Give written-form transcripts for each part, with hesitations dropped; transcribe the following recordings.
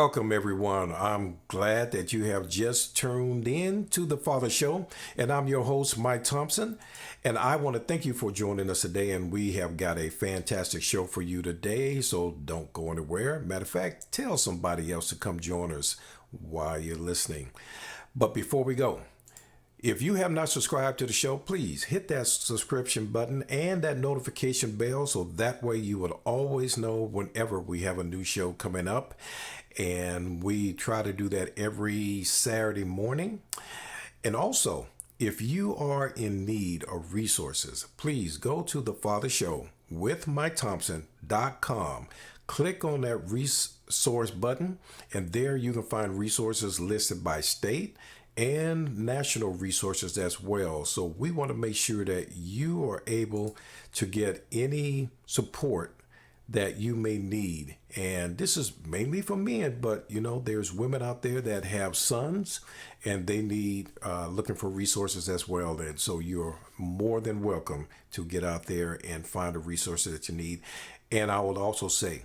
welcome everyone. I'm glad that you have just tuned in to the Father Show, and I'm your host, Mike Thompson. And I want to thank you for joining us today. And we have got a fantastic show for you today, so don't go anywhere. Matter of fact, tell somebody else to come join us while you're listening. But before we go, if you have not subscribed to the show, please hit that subscription button and that notification bell so that way you will always know whenever we have a new show coming up. And we try to do that every Saturday morning. And also, if you are in need of resources, please go to the Father Show with MikeThompson.com. Click on that resource button, and there you can find resources listed by state and national resources as well. So we want to make sure that you are able to get any support that you may need. And this is mainly for men, but there's women out there that have sons and they need looking for resources as well. And so you're more than welcome to get out there and find the resources that you need. And I would also say,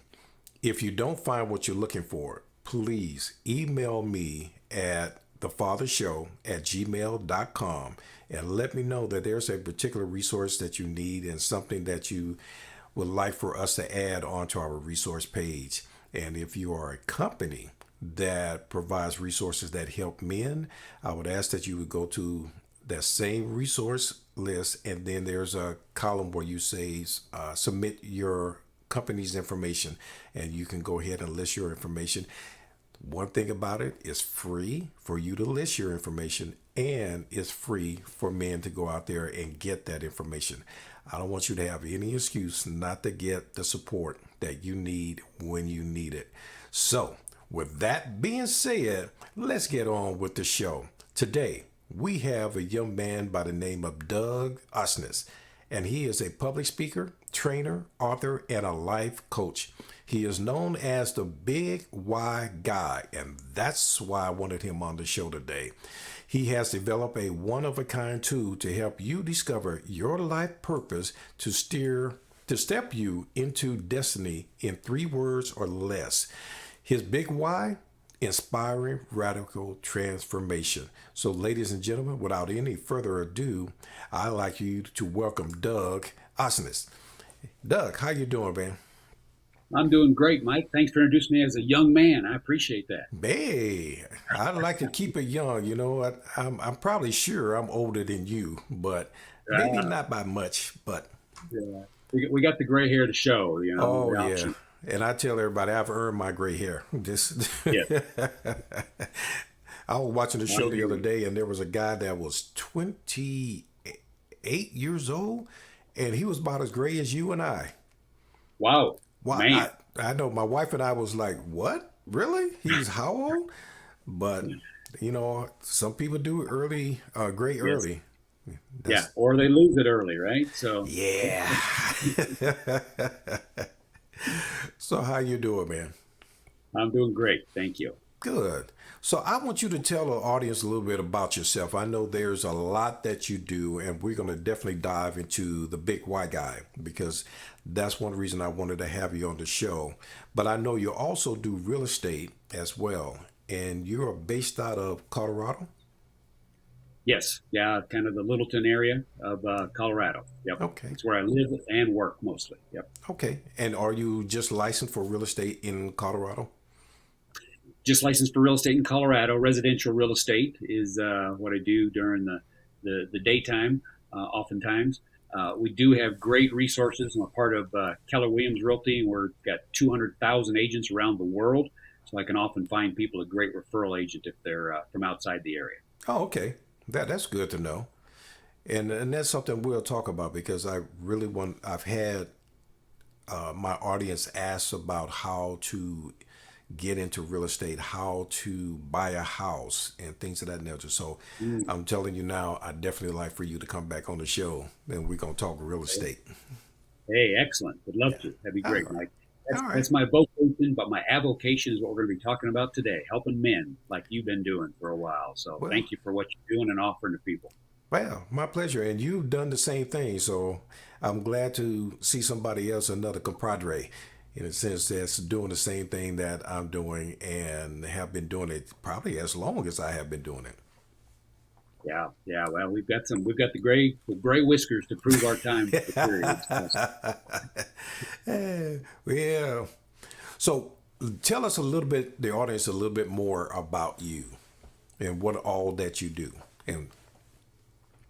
if you don't find what you're looking for, please email me at thefathershow@gmail.com and let me know that there's a particular resource that you need and something that you would like for us to add onto our resource page. And if you are a company that provides resources that help men, I would ask that you would go to that same resource list, and then there's a column where you say submit your company's information, and you can go ahead and list your information. One thing about it, it's free for you to list your information, and it's free for men to go out there and get that information. I don't want you to have any excuse not to get the support that you need when you need it. So, with that being said, let's get on with the show. Today, we have a young man by the name of Doug Osness, and he is a public speaker, trainer, author, and a life coach. He is known as the Big Why Guy, and that's why I wanted him on the show today. He has developed a one-of-a-kind tool to help you discover your life purpose to step you into destiny in 3 words or less. His Big Why: inspiring radical transformation. So, ladies and gentlemen, without any further ado, I'd like you to welcome Doug Osness. Doug, how you doing, man? I'm doing great, Mike. Thanks for introducing me as a young man. I appreciate that. Hey, I'd like to keep it young. I'm probably sure I'm older than you, but maybe Uh, not by much. But yeah. We got the gray hair to show, oh the yeah, option. and I tell everybody I've earned my gray hair. Yeah. I was watching the I show the other agree. day, and there was a guy that was 28 years old, and he was about as gray as you and I. Wow, Well, man. I know my wife and I was like, what? Really? He's how old? But, some people do early, gray Yes. early. Yeah. That's, Or they lose it early, right? So yeah. So how you doing, man? I'm doing great. Thank you. Good. So I want you to tell the audience a little bit about yourself. I know there's a lot that you do, and we're going to definitely dive into the Big White Guy because that's one reason I wanted to have you on the show. But I know you also do real estate as well, and you're based out of Colorado. Yes. Yeah. Kind of the Littleton area of Colorado. Yep. Okay. It's where I live and work mostly. Yep. Okay. And are you just licensed for real estate in Colorado? Just licensed for real estate in Colorado. Residential real estate is what I do during the daytime, oftentimes. We do have great resources. I'm a part of Keller Williams Realty, and we've got 200,000 agents around the world. So I can often find people a great referral agent if they're from outside the area. Oh, okay. That's good to know. And that's something we'll talk about because I've had my audience ask about how to get into real estate, how to buy a house, and things of that nature. So Mm, I'm telling you now, I definitely like for you to come back on the show, and we're gonna talk real okay. estate. Hey, excellent. Would love Yeah. to. That'd be All great, right. Mike. All right. That's my vocation, but my avocation is what we're going to be talking about today, helping men like you've been doing for a while. So Well, thank you for what you're doing and offering to people. well, my pleasure. And you've done the same thing, so I'm glad to see somebody else, another compadre. in a sense that's doing the same thing that I'm doing and have been doing it probably as long as I have been doing Yeah, yeah. Well, we've got the gray whiskers to prove our time for the period. it. Yeah. So tell us a little bit, the audience, a little bit more about you and what all that you do. And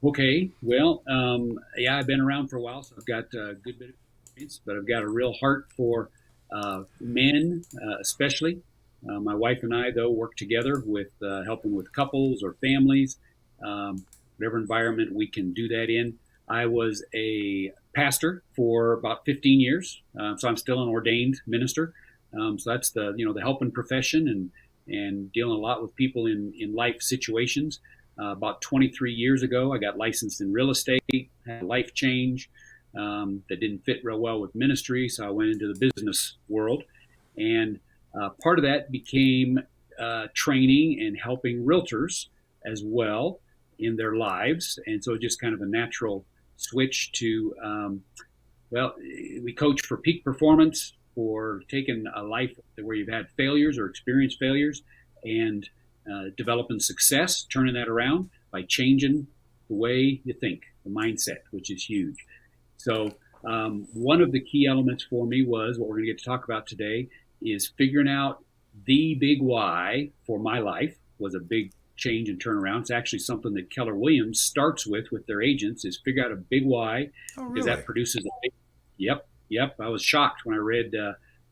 Okay, well, yeah, I've been around for a while, so I've got a good bit of experience, but I've got a real heart for men, especially. My wife and I, though, work together with helping with couples or families, whatever environment we can do that in. I was a pastor for about 15 years, so I'm still an ordained minister. So that's the helping profession and dealing a lot with people in life situations. About 23 years ago, I got licensed in real estate, had a life change that didn't fit real well with ministry, so I went into the business world. And part of that became training and helping realtors as well in their lives. And so just kind of a natural switch to, well, we coach for peak performance, for taking a life where you've had failures or experienced failures and developing success, turning that around by changing the way you think, the mindset, which is huge. So one of the key elements for me was what we're going to get to talk about today is figuring out the big why for my life was a big change and turnaround. It's actually something that Keller Williams starts with their agents is figure out a big why because really? that produces a big, yep. I was shocked when I read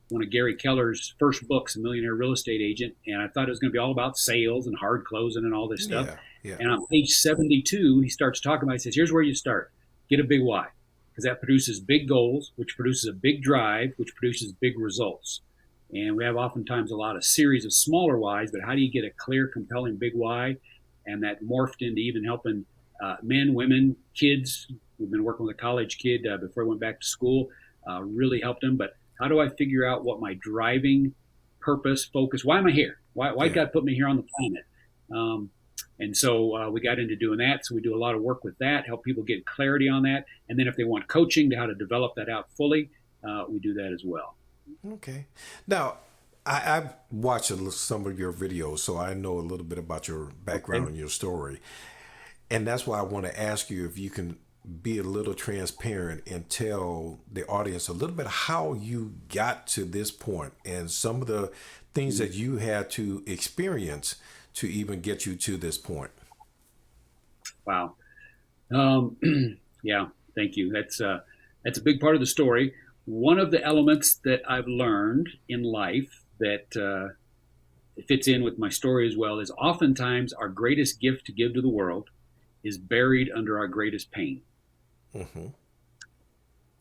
one of Gary Keller's first books, A Millionaire Real Estate Agent, and I thought it was going to be all about sales and hard closing and all this stuff. Yeah, yeah. And on page 72, he starts talking about, he says, here's where you start. Get a big why, because that produces big goals, which produces a big drive, which produces big results. And we have oftentimes a lot of series of smaller whys, but how do you get a clear, compelling big why? And that morphed into even helping men, women, kids. We've been working with a college kid before he went back to school, really helped him. But how do I figure out what my driving purpose, focus, why am I here? Why Yeah. God put me here on the planet? And so we got into doing that. So we do a lot of work with that, help people get clarity on that. And then if they want coaching to how to develop that out fully, we do that as well. Okay. Now, I've watched some of your videos, so I know a little bit about your background Okay. and your story. And that's why I want to ask you if you can be a little transparent and tell the audience a little bit how you got to this point and some of the things that you had to experience to even get you to this point. Wow. Um, yeah, thank you. That's a big part of the story. One of the elements that I've learned in life that fits in with my story as well is oftentimes our greatest gift to give to the world is buried under our greatest pain. Hmm.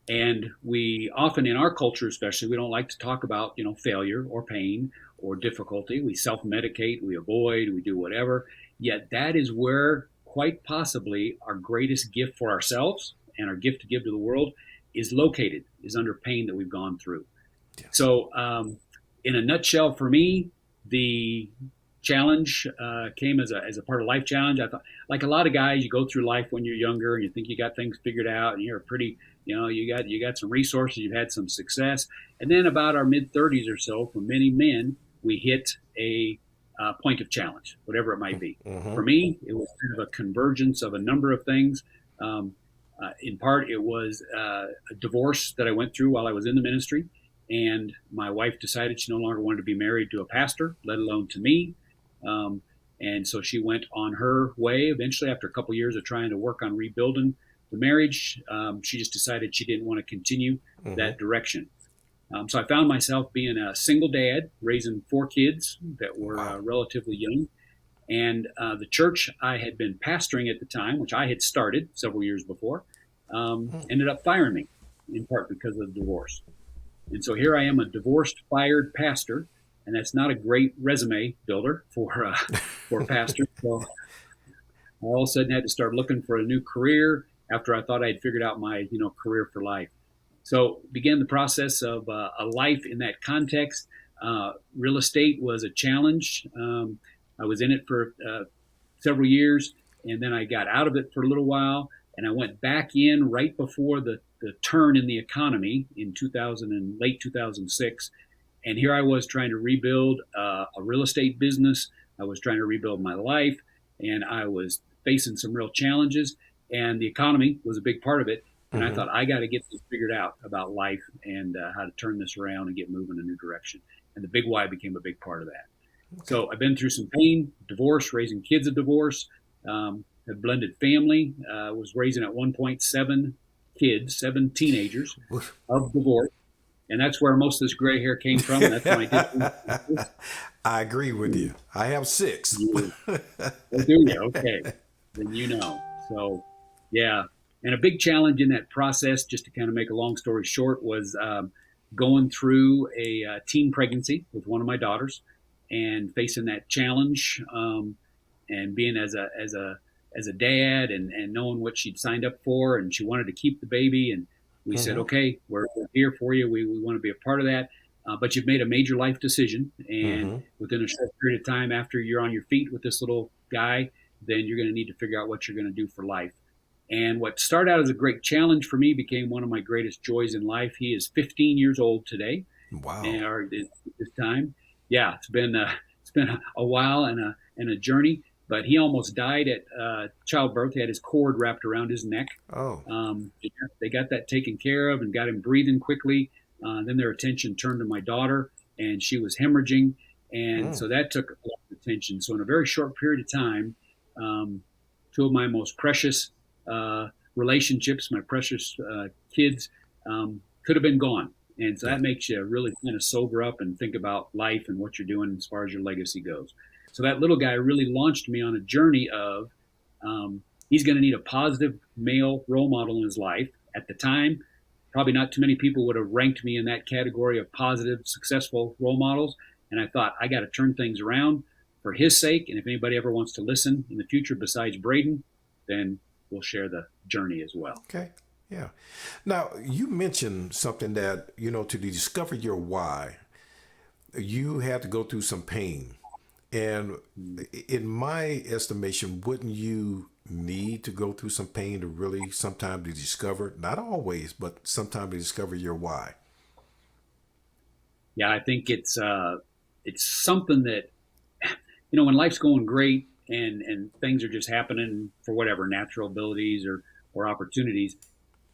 And we often in our culture, especially, we don't like to talk about, failure or pain or difficulty. We self-medicate, we avoid, we do whatever. Yet that is where quite possibly our greatest gift for ourselves and our gift to give to the world is located, is under pain that we've gone through. Yes. So, in a nutshell, for me, the challenge came as a part of life challenge. I thought, like a lot of guys, you go through life when you're younger and you think you got things figured out, and you're pretty, you got some resources, you've had some success, and then about our mid 30s or so, for many men, we hit a point of challenge, whatever it might be. Hmm. For me, it was kind of a convergence of a number of things. In part, it was a divorce that I went through while I was in the ministry. And my wife decided she no longer wanted to be married to a pastor, let alone to me. And so she went on her way. Eventually, after a couple of years of trying to work on rebuilding the marriage, she just decided she didn't want to continue Hmm. that direction. So I found myself being a single dad, raising 4 kids that were Wow. relatively young. And the church I had been pastoring at the time, which I had started several years before, ended up firing me, in part because of the divorce. And so here I am, a divorced, fired pastor, and that's not a great resume builder for a pastor. So I all of a sudden had to start looking for a new career after I thought I had figured out my career for life. So began the process of a life in that context. Real estate was a challenge. I was in it for several years, and then I got out of it for a little while, and I went back in right before the the turn in the economy in 2000 and late 2006. And here I was trying to rebuild a real estate business. I was trying to rebuild my life, and I was facing some real challenges. And the economy was a big part of it. And I Mm-hmm. thought, I got to get this figured out about life and how to turn this around and get moving in a new direction. And the big why became a big part of that. Okay. So I've been through some pain, divorce, raising kids of divorce, a blended family, was raising at 1.7 kids, 7 teenagers of divorce. And that's where most of this gray hair came from. And that's when I did. I agree with you. I have 6. You, oh, do you? Okay. Then you know. So, yeah. And a big challenge in that process, just to kind of make a long story short, was going through a teen pregnancy with one of my daughters and facing that challenge, and being as a dad, and knowing what she'd signed up for, and she wanted to keep the baby, and we said, Mm-hmm. okay, we're here for you. We want to be a part of that. But you've made a major life decision, and Mm-hmm. within a short period of time after you're on your feet with this little guy, then you're going to need to figure out what you're going to do for life. And what started out as a great challenge for me became one of my greatest joys in life. He is 15 years old today, Wow. and or this time, yeah, it's been a while and a journey. But he almost died at childbirth. He had his cord wrapped around his neck. Oh. They got that taken care of and got him breathing quickly. Then their attention turned to my daughter, and she was hemorrhaging, and Mm. so that took a lot of attention. So in a very short period of time, um, two of my most precious relationships, my precious kids, could have been gone. And so Yeah. that makes you really kind of sober up and think about life and what you're doing as far as your legacy goes. So that little guy really launched me on a journey of he's going to need a positive male role model in his life. At the time, probably not too many people would have ranked me in that category of positive, successful role models. And I thought, I got to turn things around for his sake. And if anybody ever wants to listen in the future besides Braden, then we'll share the journey as well. Okay. Yeah. Now, you mentioned something that, to discover your why, you had to go through some pain. And in my estimation, wouldn't you need to go through some pain to really sometime to discover, not always, but sometime to discover your why? Yeah, I think it's something that when life's going great and things are just happening for whatever natural abilities or opportunities,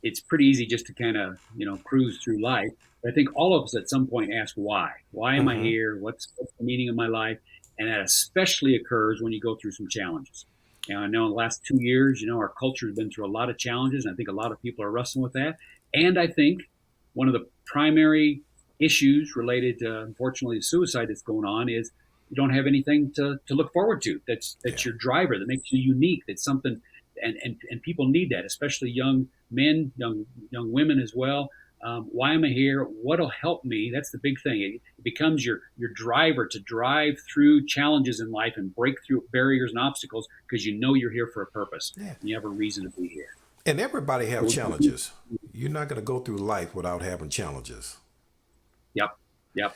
it's pretty easy just to kind of cruise through life. But I think all of us at some point ask why. Why am I Mm-hmm. here? What's the meaning of my life? And that especially occurs when you go through some challenges. I know in the last 2 years, our culture has been through a lot of challenges, and I think a lot of people are wrestling with that. And I think one of the primary issues related to, unfortunately, suicide that's going on is you don't have anything to look forward to. That's Yeah. your driver, that makes you unique. That's something, and people need that, especially young men, young women as well. Why am I here? What'll help me? That's the big thing. It becomes your driver to drive through challenges in life and break through barriers and obstacles because you're here for a purpose Yeah. and you have a reason to be here. And everybody have So, challenges. You're not going to go through life without having challenges. yep, yep,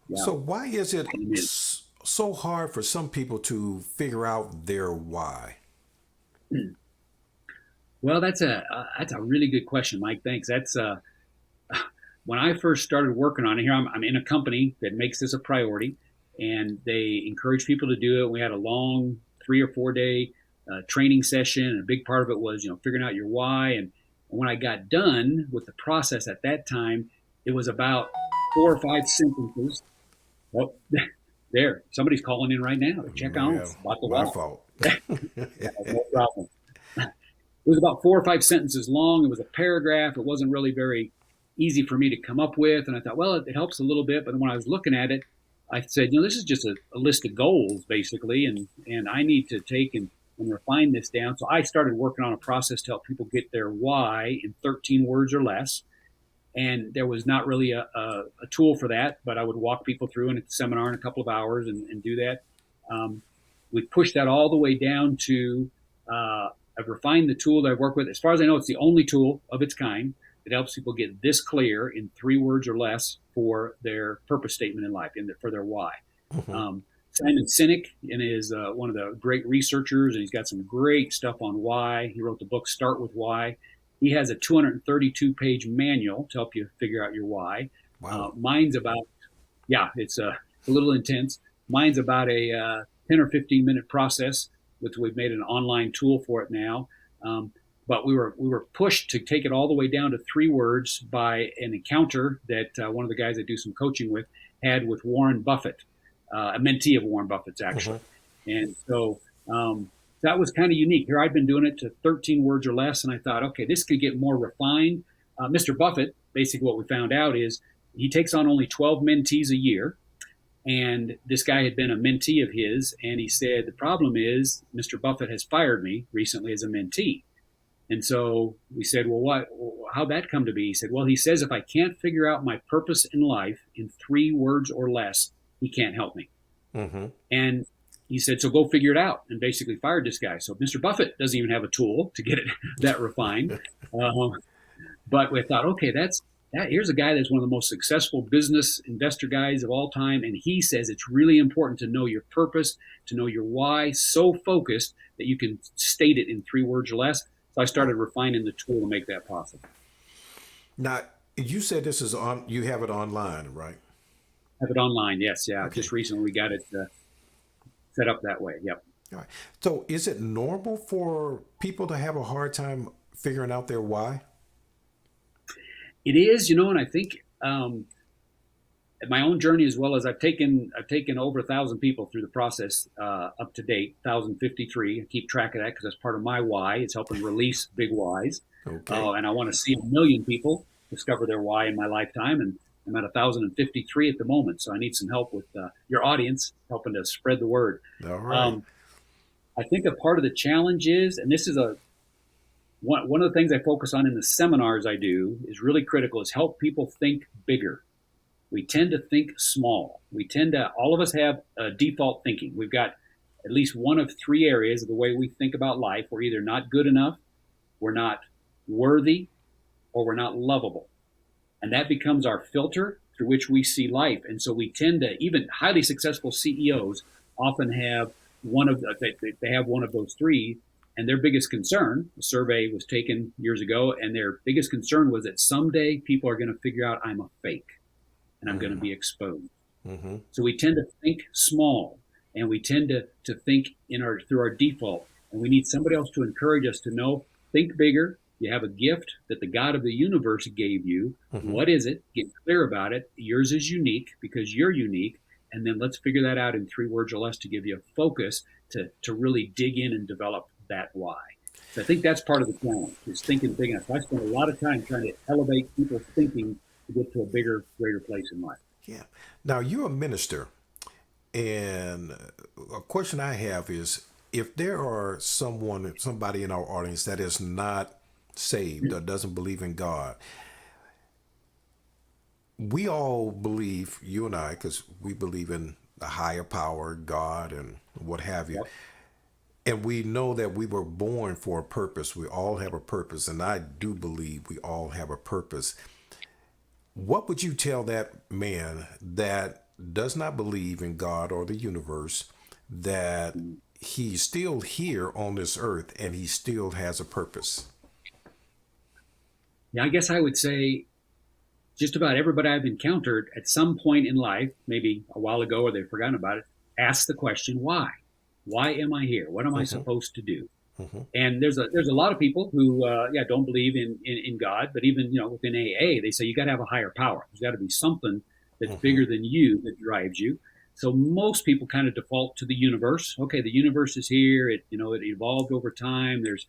yeah. So why is it And it- so hard for some people to figure out their why? Well, that's a really good question, Mike. Thanks. That's when I first started working on it. Here, I'm in a company that makes this a priority, and they encourage people to do it. We had a long 3 or 4 day training session, and a big part of it was figuring out your why. And when I got done with the process at that time, it was about 4 or 5 sentences. Oh, there, somebody's calling in right now to check on Yeah, us about the my why. fault. Yeah, no problem. It was about 4 or 5 sentences long. It was a paragraph. It wasn't really very easy for me to come up with. And I thought, well, it helps a little bit. But then when I was looking at it, I said, this is just a list of goals, basically. And I need to take and refine this down. So I started working on a process to help people get their why in 13 words or less. And there was not really a tool for that, but I would walk people through in a seminar in a couple of hours and do that. We pushed that all the way down to I've refined the tool that I've worked with. As far as I know, it's the only tool of its kind that helps people get this clear in 3 words or less for their purpose statement in life and for their why. Mhm. Simon Sinek is one of the great researchers, and he's got some great stuff on why. He wrote the book Start With Why. He has a 232-page manual to help you figure out your why. Wow. Mine's about, yeah, it's a little intense. Mine's about a 10 or 15-minute process, which we've made an online tool for it now. But we were pushed to take it all the way down to 3 words by an encounter that one of the guys I do some coaching with had with Warren Buffett, a mentee of Warren Buffett's actually. And so that was kind of unique. Here I'd been doing it to 13 words or less, and I thought, okay, this could get more refined. Mr. Buffett, basically what we found out is he takes on only 12 mentees a year. And this guy had been a mentee of his, and he said, the problem is Mr. Buffett has fired me recently as a mentee. And so we said, well, how'd that come to be? He said, well, he says if I can't figure out my purpose in life in 3 words or less, he can't help me. And he said, so go figure it out, and basically fired this guy. So Mr. Buffett doesn't even have a tool to get it that refined. But we thought, okay, here's a guy that's one of the most successful business investor guys of all time. And he says it's really important to know your purpose, to know your why, so focused that you can state it in 3 words or less. So I started refining the tool to make that possible. Now, you said this is on, you have it online, right? I have it online, yes. Yeah. Okay. Just recently we got it set up that way. Yep. All right. So is it normal for people to have a hard time figuring out their why? It is, and I think at my own journey, as well as I've taken over 1,000 people through the process up to date, 1,053. I keep track of that because that's part of my why. It's helping release big whys. Okay. And I want to see 1 million people discover their why in my lifetime. And I'm at 1,053 at the moment. So I need some help with your audience, helping to spread the word. All right. I think a part of the challenge is, and this is one of the things I focus on in the seminars I do is really critical, is help people think bigger. We tend to think small. All of us have default thinking. We've got at least one of 3 areas of the way we think about life. We're either not good enough, we're not worthy, or we're not lovable. And that becomes our filter through which we see life. And so we tend to, even highly successful CEOs often have they have one of those 3. And their biggest concern, the survey was taken years ago, and their biggest concern was that someday people are going to figure out I'm a fake and I'm going to be exposed. So we tend to think small, and we tend to think through our default. And we need somebody else to encourage us to know, think bigger. You have a gift that the God of the universe gave you. What is it? Get clear about it. Yours is unique because you're unique. And then let's figure that out in 3 words or less to give you a focus to really dig in and develop that why. So I think that's part of the challenge, is thinking big enough. I spend a lot of time trying to elevate people's thinking to get to a bigger, greater place in life. Yeah. Now, you're a minister, and a question I have is, if there are somebody in our audience that is not saved or doesn't believe in God, we all believe, you and I, because we believe in the higher power, God, and what have you. Yep. And we know that we were born for a purpose. We all have a purpose. And I do believe we all have a purpose. What would you tell that man that does not believe in God or the universe, that he's still here on this earth and he still has a purpose? Yeah, I guess I would say just about everybody I've encountered at some point in life, maybe a while ago or they've forgotten about it, ask the question, why? Why am I here? What am I supposed to do? And there's a lot of people who don't believe in God, but even within AA, they say you got to have a higher power. There's got to be something that's bigger than you that drives you. So most people kind of default to the universe. Okay, the universe is here. It evolved over time. There's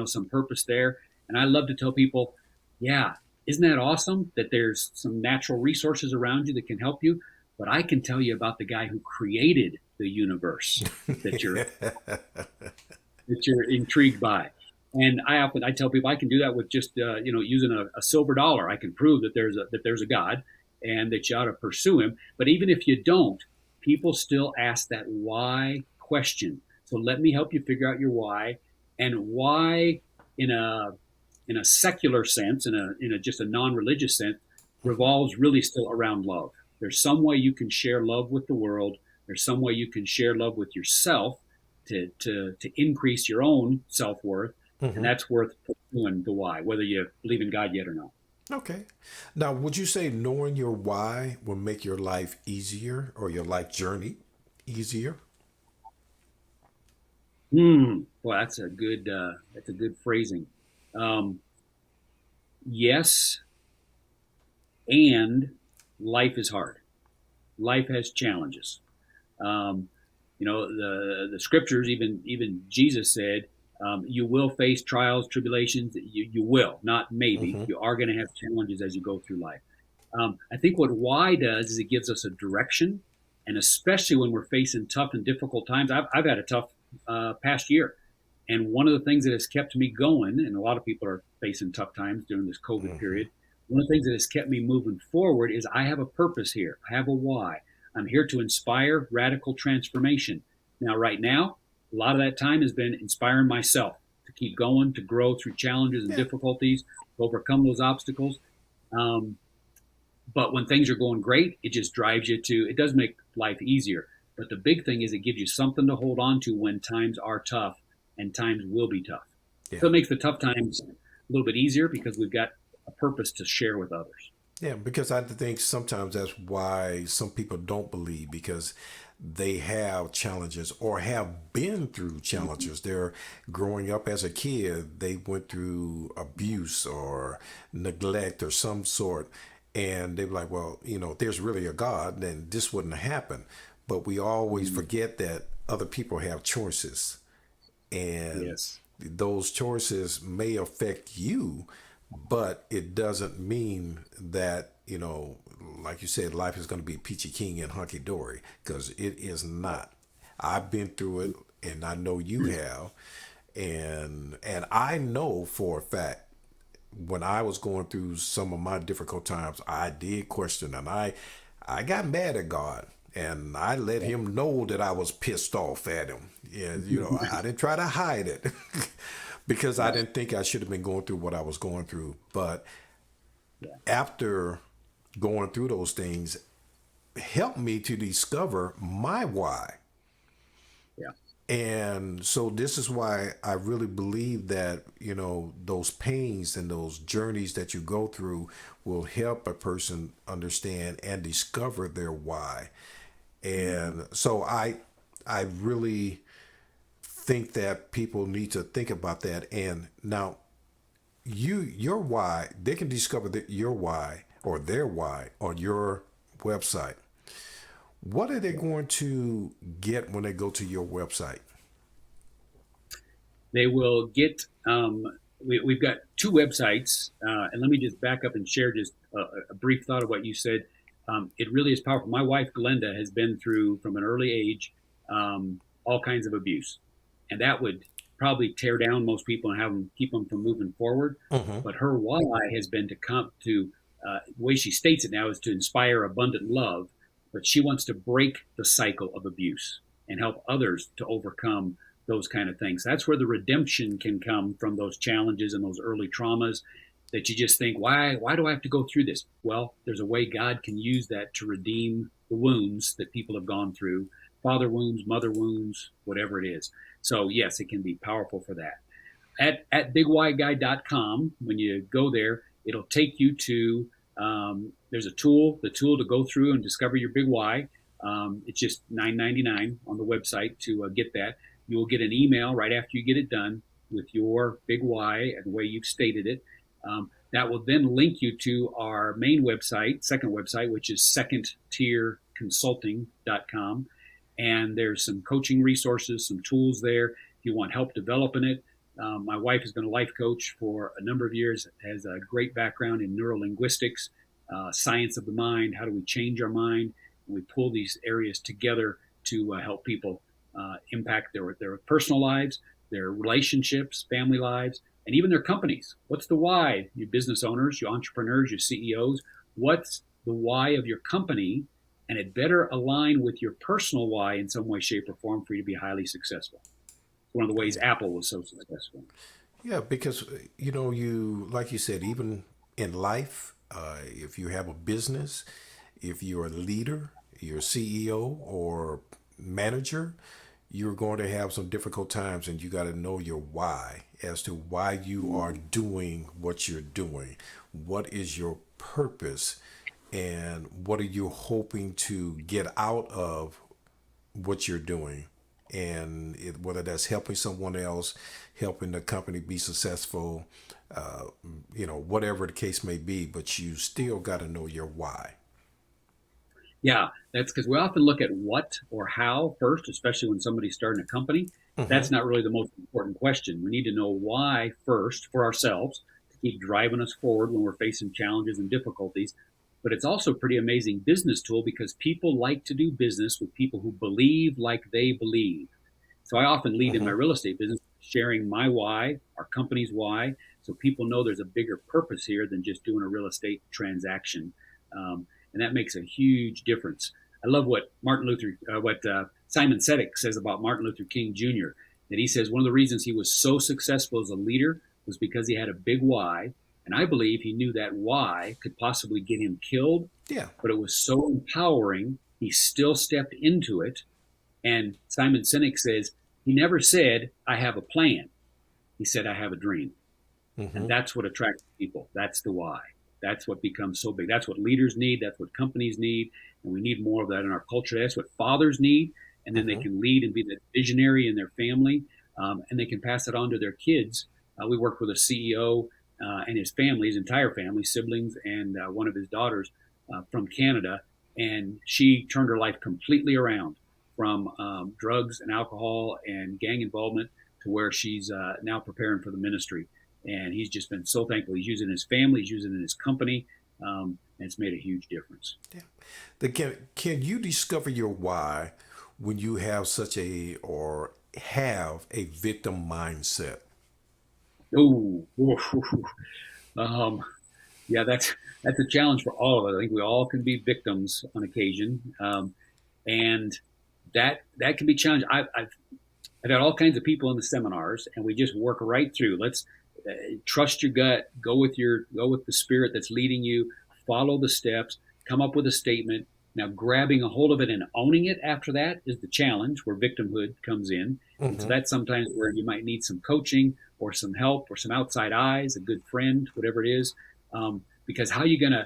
some purpose there. And I love to tell people, yeah, isn't that awesome that there's some natural resources around you that can help you? But I can tell you about the guy who created the universe that you're intrigued by. And I tell people I can do that with just using a silver dollar. I can prove that there's a God and that you ought to pursue him. But even if you don't, people still ask that why question. So let me help you figure out your why, and why in a secular sense, in a just a non-religious sense, revolves really still around love. There's some way you can share love with the world. There's some way you can share love with yourself to increase your own self-worth. And that's worth pursuing the why, whether you believe in God yet or not. Okay. Now, would you say knowing your why will make your life easier or your life journey easier? Well, that's a good phrasing. Um, yes, and life is hard. Life has challenges. Um, the scriptures, even Jesus said, you will face trials, tribulations. You will, not maybe. Mm-hmm. You are going to have challenges as you go through life. I think what why does is it gives us a direction, and especially when we're facing tough and difficult times. I've had a tough past year, and one of the things that has kept me going, and a lot of people are facing tough times during this COVID Mm-hmm. period. One of the things that has kept me moving forward is I have a purpose here. I have a why. I'm here to inspire radical transformation. Now, right now, a lot of that time has been inspiring myself to keep going, to grow through challenges and Yeah. difficulties, to overcome those obstacles. Um, but when things are going great, it just drives you to, it does make life easier. But the big thing is it gives you something to hold on to when times are tough, and times will be tough. Yeah. So it makes the tough times a little bit easier because we've got a purpose to share with others. Yeah, because I think sometimes that's why some people don't believe because they have challenges or have been through Mhm. challenges. They're growing up as a kid, they went through abuse or neglect or some sort. And they're like, well, if there's really a God, then this wouldn't happen. But we always Mhm. forget that other people have choices. And Yes. those choices may affect you, but it doesn't mean that, like you said, life is going to be peachy keen and hunky dory because it is not. I've been through it and I know you have. And I know for a fact when I was going through some of my difficult times, I did question and I got mad at God and I let Yeah. him know that I was pissed off at him. Yeah, I didn't try to hide it because I Right. didn't think I should have been going through what I was going through. But Yeah. after going through those things, helped me to discover my why. Yeah. And so this is why I really believe that, those pains and those journeys that you go through will help a person understand and discover their why. Mhm. And so I really think that people need to think about that. And now your why, they can discover your why or their why on your website. What are they Yeah. going to get when they go to your website? They will get. We've got two websites, and let me just back up and share just a brief thought of what you said. It really is powerful. My wife Glenda has been through from an early age all kinds of abuse, and that would probably tear down most people and have them keep them from moving forward. Mm-hmm. But her why has been to come to the way she states it now is to inspire abundant love, but she wants to break the cycle of abuse and help others to overcome those kind of things. That's where the redemption can come from those challenges and those early traumas that you just think, why do I have to go through this? Well, there's a way God can use that to redeem the wounds that people have gone through, father wounds, mother wounds, whatever it is. So yes, it can be powerful for that. At bigwhyguy.com, when you go there, it'll take you to there's a tool, the tool to go through and discover your big why. It's just $9.99 on the website to get that. You will get an email right after you get it done with your big why and the way you've stated it. That will then link you to our main website, second website, which is secondtierconsulting.com. And there's some coaching resources, some tools there if you want help developing it. My wife has been a life coach for a number of years, has a great background in neurolinguistics, science of the mind. How do we change our mind? And we pull these areas together to help people impact their personal lives, their relationships, family lives, and even their companies. What's the why? You business owners, you entrepreneurs, you CEOs. What's the why of your company? And it better align with your personal why in some way, shape, or form for you to be highly successful. It's one of the ways Yeah. Apple was so successful. Yeah, because you like you said, even in life, if you have a business, if you're a leader, you're a CEO or manager, you're going to have some difficult times, and you got to know your why as to why you are doing what you're doing. What is your purpose, and what are you hoping to get out of what you're doing? And whether that's helping someone else, helping the company be successful, uh, whatever the case may be, but you still got to know your why. Yeah, that's because we often look at what or how first, especially when somebody's starting a company. Hmm. That's not really the most important question. We need to know why first for ourselves to keep driving us forward when we're facing challenges and difficulties. But it's also a pretty amazing business tool because people like to do business with people who believe like they believe. So I often lead in my Hmm. real estate business sharing my why, our company's why, so people know there's a bigger purpose here than just doing a real estate transaction. And that makes a huge difference. I love what Simon Sinek says about Martin Luther King Jr. That he says one of the reasons he was so successful as a leader was because he had a big why, and I believe he knew that why could possibly get him killed, Yeah. but it was so empowering he still stepped into it. And Simon Sinek says he never said, I have a plan. He said, I have a dream. And Hmm. that's what attracts people. That's the why. That's what becomes so big. That's what leaders need. That's what companies need. And we need more of that in our culture. That's what fathers need. And then they Hmm. can lead and be the visionary in their family. And they can pass it on to their kids. We worked with a CEO and his family, his entire family, siblings, and one of his daughters from Canada. And she turned her life completely around from drugs and alcohol and gang involvement to where she's now preparing for the ministry. And he's just been so thankful. He's using his family, he's using it in his company, and it's made a huge difference. Yeah. Can you discover your why when you have such a or have a victim mindset? Oh, um, yeah, that's a challenge for all of us. I think we all can be victims on occasion, and that can be challenging. I've had all kinds of people in the seminars, and we just work right through. Let's trust your gut, go with the spirit that's leading you, follow the steps, come up with a statement. Now, grabbing a hold of it and owning it after that is the challenge where victimhood comes in. And so Hmm. that's sometimes where you might need some coaching or some help or some outside eyes, a good friend, whatever it is. Because how are you going to,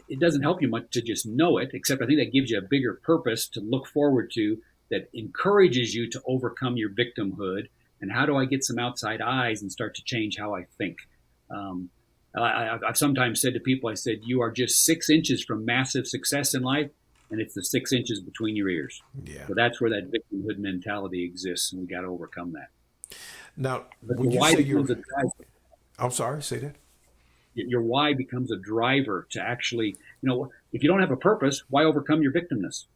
it doesn't help you much to just know it, except I think that gives you a bigger purpose to look forward to that encourages you to overcome your victimhood. And how do I get some outside eyes and start to change how I think? Um, I've sometimes said to people, I said, you are just 6 inches from massive success in life, and it's the 6 inches between your ears. Yeah. So that's where that victimhood mentality exists, and we got to overcome that. Now, But when your you why say you're, becomes a driver. I'm sorry, say that. Your why becomes a driver to actually, if you don't have a purpose, why overcome your victimness?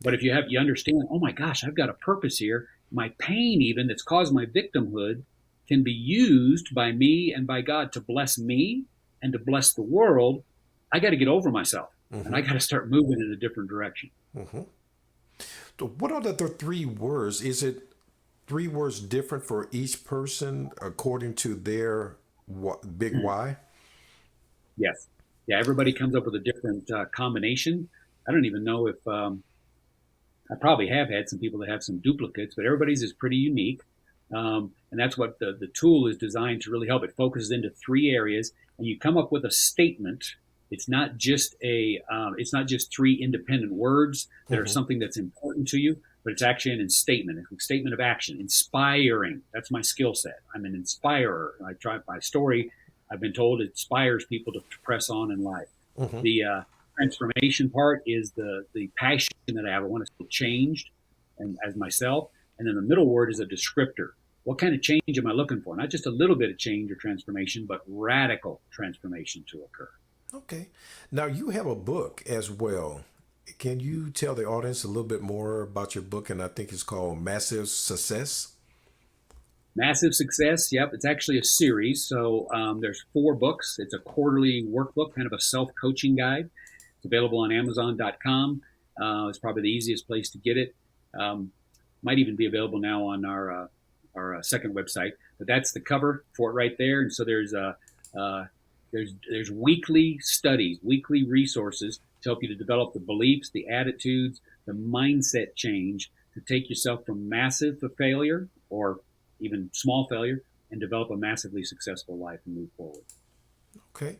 But if you understand, oh my gosh, I've got a purpose here. My pain, even that's caused my victimhood, can be used by me and by God to bless me and to bless the world. I got to get over myself and Hmm. I got to start moving in a different direction. Hmm. So what are the three words? Is it three words different for each person according to their big why? Yes. Yeah. Everybody comes up with a different combination. I don't even know if I probably have had some people that have some duplicates, but everybody's is pretty unique. And that's what the tool is designed to really help. It focuses into three areas, and you come up with a statement. It's not just three independent words that are Hmm. something that's important to you, but it's actually an statement, a statement of action, inspiring. That's my skill set. I'm an inspirer. I try my story. I've been told it inspires people to press on in life. Hmm. The transformation part is the passion that I have. I want to feel changed and as myself. And then the middle word is a descriptor. What kind of change am I looking for? Not just a little bit of change or transformation, but radical transformation to occur. Okay. Now you have a book as well. Can you tell the audience a little bit more about your book? And I think it's called Massive Success. Massive success. Yep, it's actually a series. So there's 4 books. It's a quarterly workbook, kind of a self-coaching guide. It's available on Amazon.com. It's probably the easiest place to get it. Um, might even be available now on our second website. But that's the cover for it right there. And so uh, there's weekly studies, weekly resources to help you to develop the beliefs, the attitudes, the mindset change to take yourself from massive failure or even small failure and develop a massively successful life and move forward. Okay.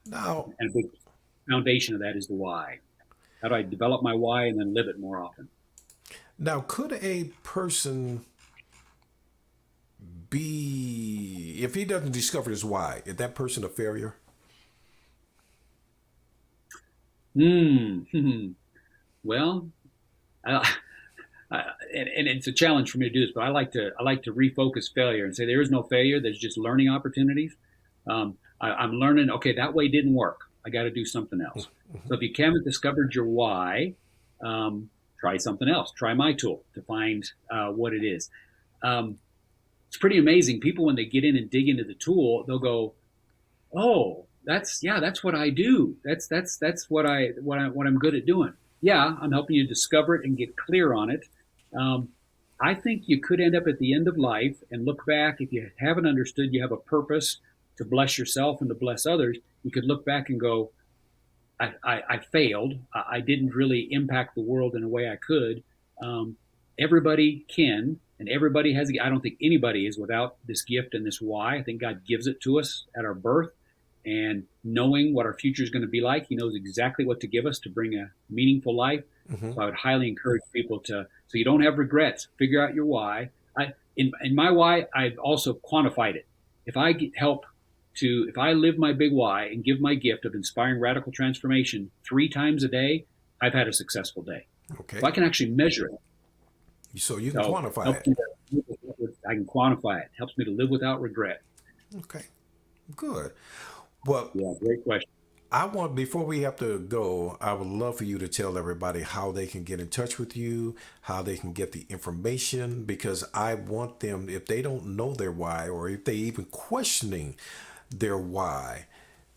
Now, And a big foundation of that is the why. How do I develop my why and then live it more often? could a person be, if he doesn't discover his why, is that person a failure? Hmm. Well, I, and it's a challenge for me to do this, but I like to refocus failure and say there is no failure. There's just learning opportunities. I'm learning. Okay, that way didn't work. I got to do something else. So if you haven't discovered your why, try something else. Try my tool to find what it is. Um, it's pretty amazing. People when they get in and dig into the tool, they'll go, "Oh, that's what I do. That's what I'm good at doing." Yeah, I'm helping you discover it and get clear on it. Um, I think you could end up at the end of life and look back if you haven't understood you have a purpose to bless yourself and to bless others. You could look back and go, I failed. I didn't really impact the world in a way I could. Um, Everybody can, and everybody has. I don't think anybody is without this gift and this why. I think God gives it to us at our birth, and knowing what our future is going to be like, He knows exactly what to give us to bring a meaningful life. Hmm. So I would highly encourage people to, so you don't have regrets. Figure out your why. In my why, I've also quantified it. If I get help if I live my big why and give my gift of inspiring radical transformation 3 times a day, I've had a successful day. So I Okay. can actually measure it. So you can So quantify helps it. me I can quantify it. Helps me to live without regret. Okay. Good. Well, Yeah, great question. I want, before we have to go, I would love for you to tell everybody how they can get in touch with you, how they can get the information, because I want them, if they don't know their why, or if they even questioning their why,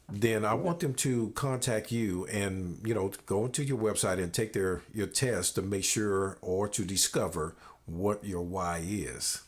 then I want them to contact you and, go into your website and take your test to make sure or to discover what your why is.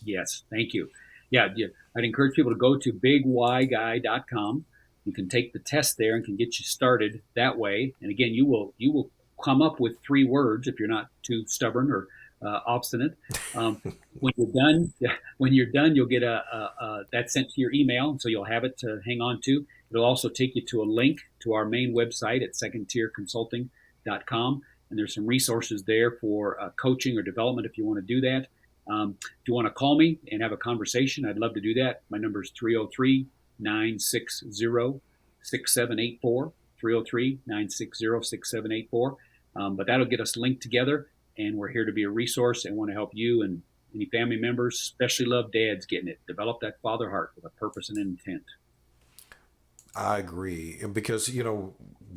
Yes, thank you. Yeah, yeah, I'd encourage people to go to bigwhyguy.com. You can take the test there and can get you started that way. And again, you will come up with 3 words if you're not too stubborn or obstinate. Um, when you're done, when you're done, you'll get that sent to your email, and so you'll have it to hang on to. It'll also take you to a link to our main website at secondtierconsulting.com, and there's some resources there for coaching or development if you want to do that. If you want to call me and have a conversation, I'd love to do that. My number is 303-960-6784, 303-960-6784. But that'll get us linked together, and we're here to be a resource and want to help you and any family members, especially love dads, getting it. Develop that father heart with a purpose and intent. I agree. And because,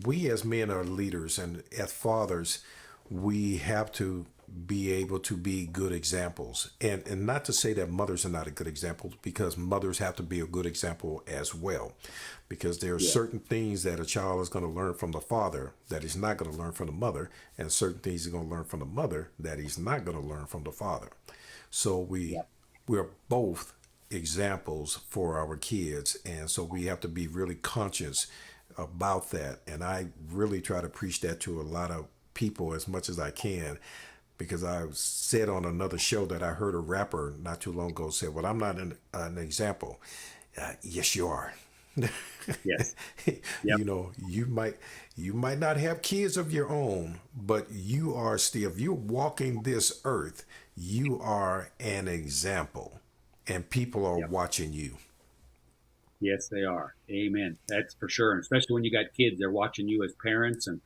we as men are leaders and as fathers, we have to be able to be good examples. And not to say that mothers are not a good example, because mothers have to be a good example as well. Because there are Yeah. certain things that a child is going to learn from the father that he's not going to learn from the mother, and certain things he's going to learn from the mother that he's not going to learn from the father. So Yeah. we're both examples for our kids, and so we have to be really conscious about that. And I really try to preach that to a lot of people as much as I can, because I said on another show that I heard a rapper not too long ago say, "Well, I'm not an example." Yes, you are. Yes. Yep. You might not have kids of your own, but you are still, if you're walking this earth, you are an example, and people are Yep. watching you. Yes, they are. Amen. That's for sure. And especially when you got kids, they're watching you as parents. And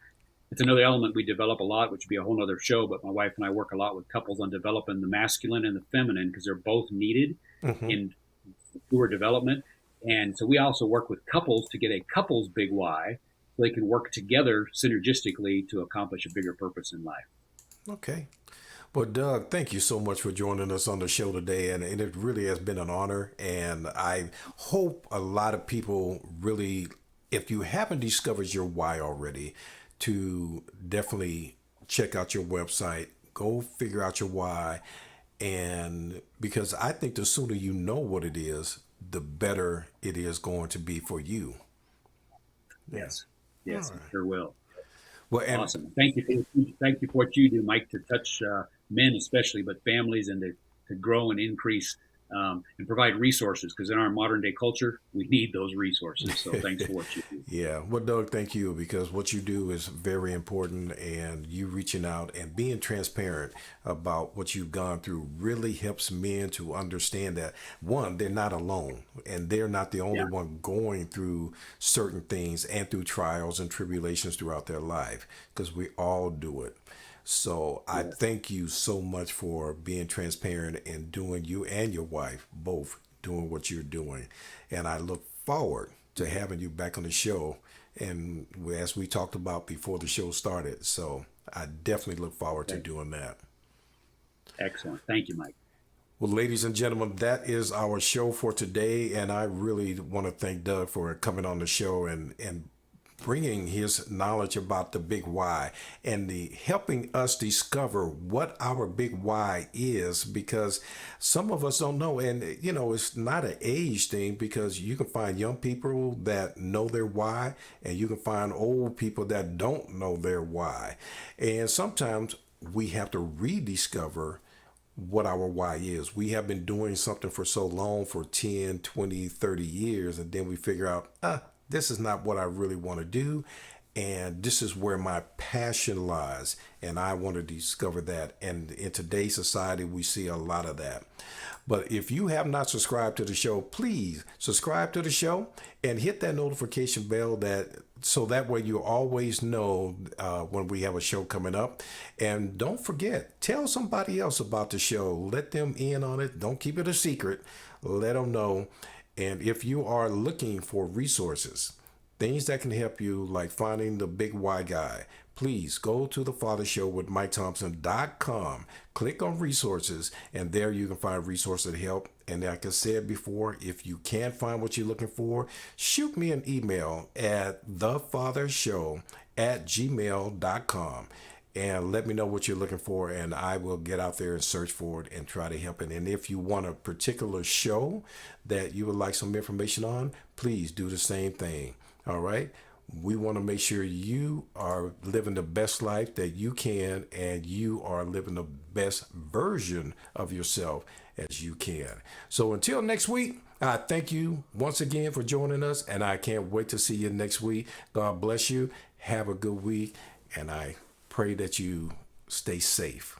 it's another element we develop a lot, which would be a whole other show. But my wife and I work a lot with couples on developing the masculine and the feminine because they're both needed Hmm. in newer development. And so we also work with couples to get a couple's big why so they can work together synergistically to accomplish a bigger purpose in life. Okay. Well, Doug, thank you so much for joining us on the show today. And it really has been an honor. And I hope a lot of people really, if you haven't discovered your why already, to definitely check out your website, go figure out your why. And because I think the sooner you know what it is, the better it is going to be for you. Yeah. Yes. All Yes, it right. sure will. Well, and Awesome. Thank you for what you do, Mike, to touch men especially, but families, and to grow and increase and provide resources, because in our modern day culture, we need those resources. So thanks for what you do. yeah, well, Doug, thank you, because what you do is very important, and you reaching out and being transparent about what you've gone through really helps men to understand that one, they're not alone, and they're not the only Yeah. one going through certain things and through trials and tribulations throughout their life, because we all do it. So I Yeah. thank you so much for being transparent and doing, you and your wife both doing what you're doing. And I look forward to having you back on the show. And as we talked about before the show started, so I definitely look forward to Okay. doing that. Excellent. Thank you, Mike. Well, ladies and gentlemen, that is our show for today. And I really want to thank Doug for coming on the show and bringing his knowledge about the big why and the helping us discover what our big why is, because some of us don't know. And it's not an age thing, because you can find young people that know their why, and you can find old people that don't know their why. And sometimes we have to rediscover what our why is. We have been doing something for so long, for 10, 20, 30 years, and then we figure out, this is not what I really want to do. And this is where my passion lies. And I want to discover that. And in today's society, we see a lot of that. But if you have not subscribed to the show, please subscribe to the show and hit that notification bell, so that way you always know when we have a show coming up. And don't forget, tell somebody else about the show. Let them in on it. Don't keep it a secret. Let them know. And if you are looking for resources, things that can help you, like finding the big why guy, please go to the Father Show with MikeThompson.com. Click on resources, and there you can find resources to help. And like I said before, if you can't find what you're looking for, shoot me an email at thefathershow@gmail.com and let me know what you're looking for, and I will get out there and search for it and try to help it. And if you want a particular show that you would like some information on, please do the same thing. All right. We want to make sure you are living the best life that you can, and you are living the best version of yourself as you can. So until next week, I thank you once again for joining us, and I can't wait to see you next week. God bless you. Have a good week, and I pray that you stay safe.